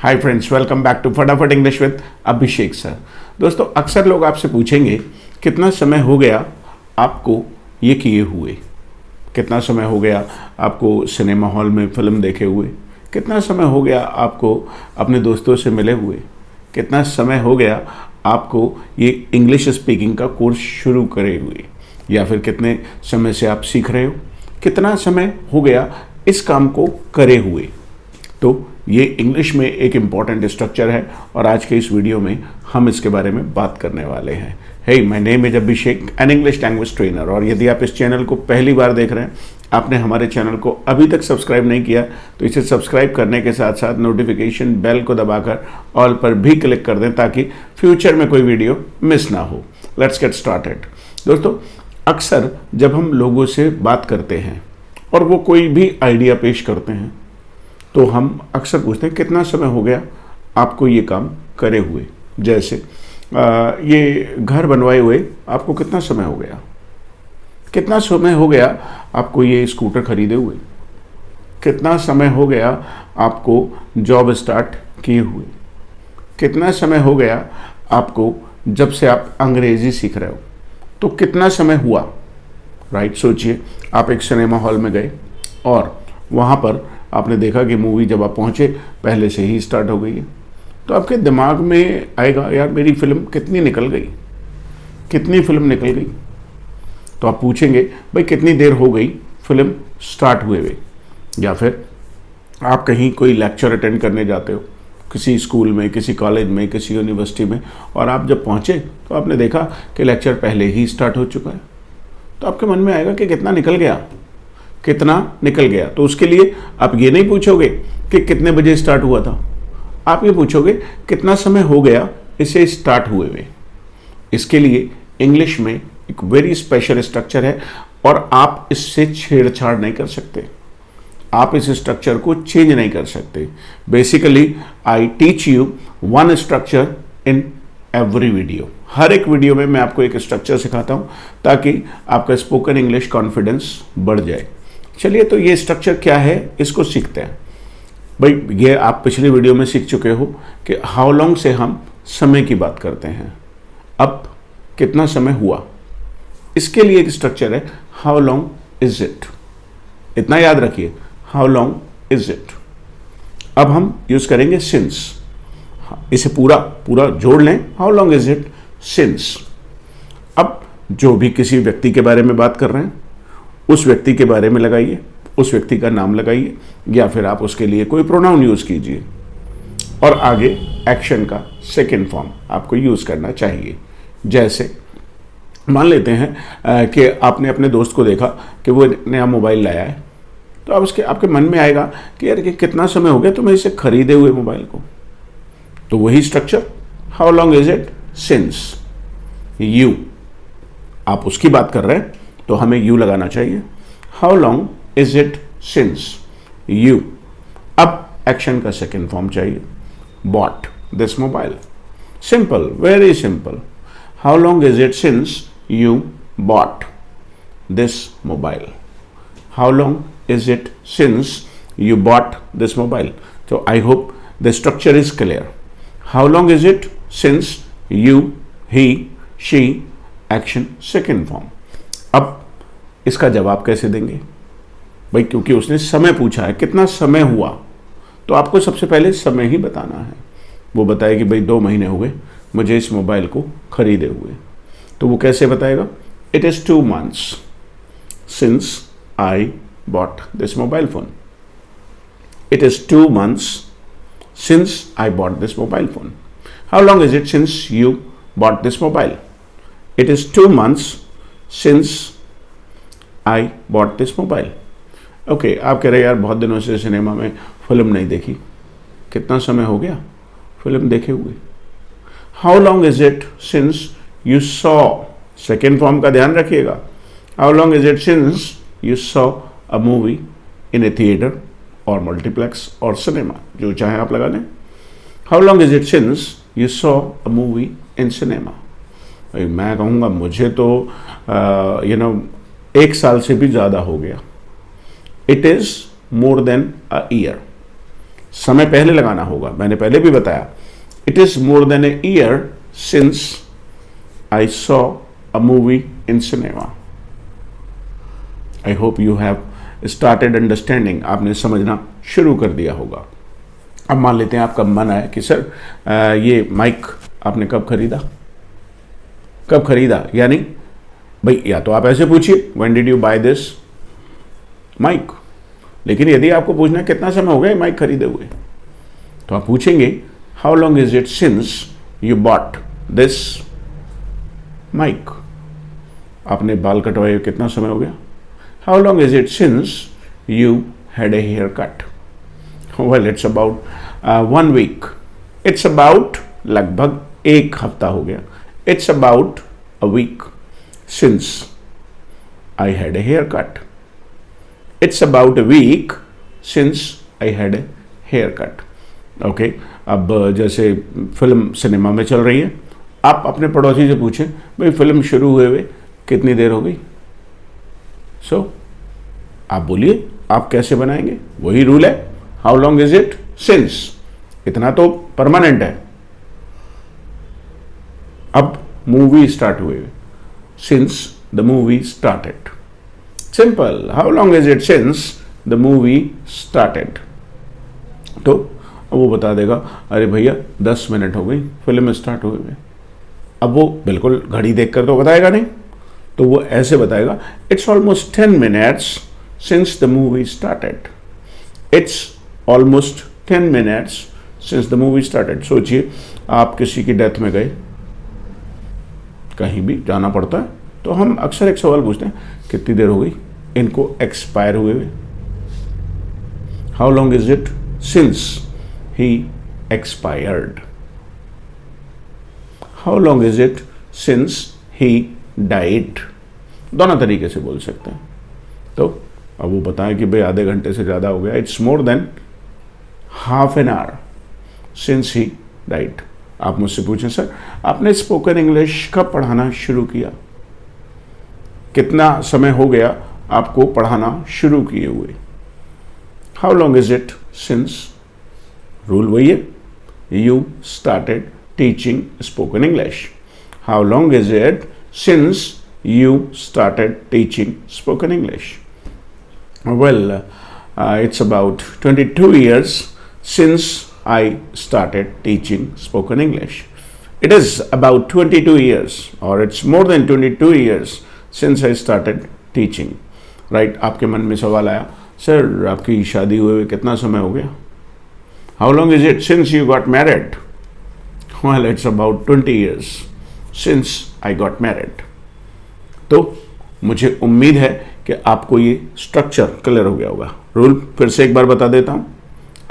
Hi friends, welcome back to फटाफट English with Abhishek sir. दोस्तों, अक्सर लोग आपसे पूछेंगे कितना समय हो गया आपको ये किए हुए, कितना समय हो गया आपको सिनेमा हॉल में फिल्म देखे हुए, कितना समय हो गया आपको अपने दोस्तों से मिले हुए, कितना समय हो गया आपको ये इंग्लिश स्पीकिंग का कोर्स शुरू करे हुए, या फिर कितने समय से आप सीख रहे हो, कितना समय हो गया इस काम को करे हुए। तो ये इंग्लिश में एक इम्पॉर्टेंट स्ट्रक्चर है और आज के इस वीडियो में हम इसके बारे में बात करने वाले हैं। Hey, my name is Abhishek, an English language trainer. और यदि आप इस चैनल को पहली बार देख रहे हैं, आपने हमारे चैनल को अभी तक सब्सक्राइब नहीं किया, तो इसे सब्सक्राइब करने के साथ साथ नोटिफिकेशन बेल को दबाकर ऑल पर भी क्लिक कर दें ताकि फ्यूचर में कोई वीडियो मिस ना हो। Let's get started. दोस्तों, अक्सर जब हम लोगों से बात करते हैं और वो कोई भी आइडिया पेश करते हैं तो हम अक्सर पूछते हैं कितना समय हो गया आपको ये काम करे हुए। जैसे ये घर बनवाए हुए आपको कितना समय हो गया, कितना समय हो गया आपको ये स्कूटर खरीदे हुए, कितना समय हो गया आपको जॉब स्टार्ट किए हुए, कितना समय हो गया आपको जब से आप अंग्रेजी सीख रहे हो, तो कितना समय हुआ। राइट, सोचिए, आप एक सिनेमा हॉल में गए और वहाँ पर आपने देखा कि मूवी जब आप पहुँचे पहले से ही स्टार्ट हो गई है, तो आपके दिमाग में आएगा, यार मेरी फिल्म कितनी निकल गई, कितनी फिल्म निकल गई। तो आप पूछेंगे, भाई कितनी देर हो गई फिल्म स्टार्ट हुए हुए। या फिर आप कहीं कोई लेक्चर अटेंड करने जाते हो, किसी स्कूल में, किसी कॉलेज में, किसी यूनिवर्सिटी में, और आप जब पहुँचे तो आपने देखा कि लेक्चर पहले ही स्टार्ट हो चुका है। तो आपके मन में आएगा कि कितना निकल गया, कितना निकल गया। तो उसके लिए आप ये नहीं पूछोगे कि कितने बजे स्टार्ट हुआ था, आप ये पूछोगे कितना समय हो गया इसे स्टार्ट हुए हुए। इसके लिए इंग्लिश में एक वेरी स्पेशल स्ट्रक्चर है और आप इससे छेड़छाड़ नहीं कर सकते, आप इस स्ट्रक्चर को चेंज नहीं कर सकते। Basically I teach you one structure in every video. हर एक वीडियो में मैं आपको एक स्ट्रक्चर सिखाता हूं ताकि आपका स्पोकन इंग्लिश कॉन्फिडेंस बढ़ जाए। चलिए, तो ये स्ट्रक्चर क्या है इसको सीखते हैं। भाई, ये आप पिछले वीडियो में सीख चुके हो कि हाउ लॉन्ग से हम समय की बात करते हैं। अब कितना समय हुआ, इसके लिए एक स्ट्रक्चर है, हाउ लॉन्ग इज इट। इतना याद रखिए, हाउ लॉन्ग इज इट। अब हम यूज करेंगे सिंस। इसे पूरा पूरा जोड़ लें, how long is it since. अब जो भी किसी व्यक्ति के बारे में बात कर रहे हैं, उस व्यक्ति के बारे में लगाइए, उस व्यक्ति का नाम लगाइए, या फिर आप उसके लिए कोई प्रोनाउन यूज कीजिए और आगे एक्शन का सेकंड फॉर्म आपको यूज करना चाहिए। जैसे मान लेते हैं कि आपने अपने दोस्त को देखा कि वो नया मोबाइल लाया है, तो अब उसके आपके मन में आएगा कि यार कि कितना समय हो गया तुम्हें इसे खरीदे हुए मोबाइल को। तो वही structure, how long is it since you. आप उसकी बात कर रहे हैं तो हमें यू लगाना चाहिए, how long is it since you. अब एक्शन का सेकेंड फॉर्म चाहिए, bought this mobile. Simple, very simple, how long is it since you bought this mobile. How long is it since you bought this mobile. तो I hope the structure is clear. How long is it since you, he, she, action second form. अब इसका जवाब कैसे देंगे भाई, क्योंकि उसने समय पूछा है, कितना समय हुआ, तो आपको सबसे पहले समय ही बताना है। वो बताए कि भाई 2 महीने हो गए मुझे इस मोबाइल को खरीदे हुए, तो वो कैसे बताएगा, it is 2 months since I bought this mobile phone. It is 2 months since I bought this mobile phone. How long is it since you bought this mobile. It is 2 months since I bought this mobile. Okay, आप कह रहे हैं यार बहुत दिनों से cinema में film नहीं देखी, कितना समय हो गया फिल्म देखे हुए। How long is it since you saw, second form का ध्यान रखिएगा, How long is it since you saw a movie in a theater or multiplex or cinema, जो चाहे आप लगा लें। How long is it since you saw a movie in cinema? मैं कहूँगा मुझे तो 1 साल से भी ज़्यादा हो गया। It is more than a year. समय पहले लगाना होगा, मैंने पहले भी बताया। It is more than a year since I saw a movie in cinema. I hope you have started understanding, आपने समझना शुरू कर दिया होगा। अब मान लेते हैं आपका मन आया कि सर ये माइक आपने कब खरीदा, यानी भाई या तो आप ऐसे पूछिए when did you buy this mic, लेकिन यदि आपको पूछना है कितना समय हो गया माइक खरीदे हुए, तो आप पूछेंगे how long is it since you bought this mic. आपने बाल कटवाए हुए कितना समय हो गया? How long is it since you had a haircut? Well it's about 1 week. It's about लगभग 1 हफ्ता हो गया। It's about a week since I had a haircut. It's about a week since I had a haircut. Okay, अब जैसे film cinema में चल रही है, आप अपने पड़ोसी से पूछें भाई फिल्म शुरू हुए कितनी देर हो गई। आप बोलिए आप कैसे बनाएंगे, वही रूल है, how long is it since, इतना तो परमानेंट है। अब मूवी स्टार्ट हुए, since the movie started. Simple. How long is it since the movie started? तो अब वो बता देगा अरे भैया 10 मिनट हो गई फिल्म स्टार्ट हुए। अब वो बिल्कुल घड़ी देखकर तो बताएगा नहीं, तो वो ऐसे बताएगा it's almost 10 minutes since the movie started. It's almost 10 minutes since the movie started. सोचिए आप किसी की डेथ में गए, कहीं भी जाना पड़ता है, तो हम अक्सर एक सवाल पूछते हैं कितनी देर हो गई इनको एक्सपायर हुए। How long is it since he expired? How long is it since he died? दोनों तरीके से बोल सकते हैं। तो अब वो बताएं कि भाई आधे घंटे से ज़्यादा हो गया, it's more than half an hour since he died. आप मुझसे पूछें सर आपने स्पोकन इंग्लिश कब पढ़ाना शुरू किया, कितना समय हो गया आपको पढ़ाना शुरू किए हुए? How long is it since, rule वही है, you started teaching spoken English. How long is it since you started teaching spoken English? Well it's about 22 years since I started teaching spoken English. It is about 22 years or it's more than 22 years since I started teaching. Right? आपके मन में सवाल आया sir आपकी शादी हुए कितना समय हो गया? How long is it since you got married? Well, it's about 20 years since I got married. तो मुझे उम्मीद है कि आपको ये स्ट्रक्चर क्लियर हो गया होगा। रूल फिर से एक बार बता देता हूँ,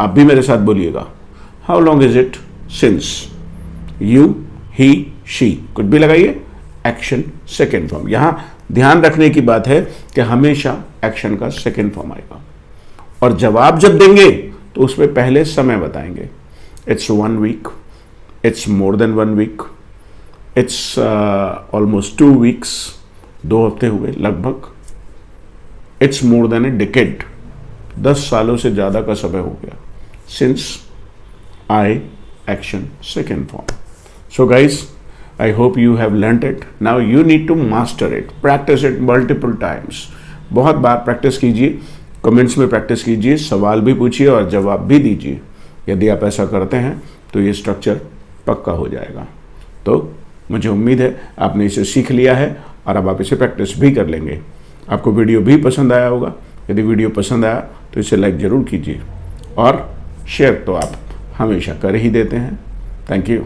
आप भी मेरे साथ बोलिएगा। How long is it since, you he she, कुछ भी लगाइए, एक्शन सेकेंड फॉर्म। यहां ध्यान रखने की बात है कि हमेशा एक्शन का सेकेंड फॉर्म आएगा, और जवाब जब देंगे तो उसमें पहले समय बताएंगे। It's 1 week, it's more than 1 week, it's almost 2 weeks, 2 हफ्ते हुए लगभग। It's more than a decade, 10 सालों से ज्यादा का समय हो गया। Since I, action second form. So guys, I hope you have learnt it. Now you need to master it. Practice it multiple times. बहुत बार प्रैक्टिस कीजिए, कमेंट्स में प्रैक्टिस कीजिए, सवाल भी पूछिए और जवाब भी दीजिए। यदि आप ऐसा करते हैं तो ये स्ट्रक्चर पक्का हो जाएगा। तो मुझे उम्मीद है आपने इसे सीख लिया है और अब आप इसे प्रैक्टिस भी कर लेंगे। आपको वीडियो भी पसंद आया होगा। यदि वीडियो पसंद आया तो इसे लाइक ज़रूर कीजिए और शेयर तो आप हमेशा कर ही देते हैं। Thank you.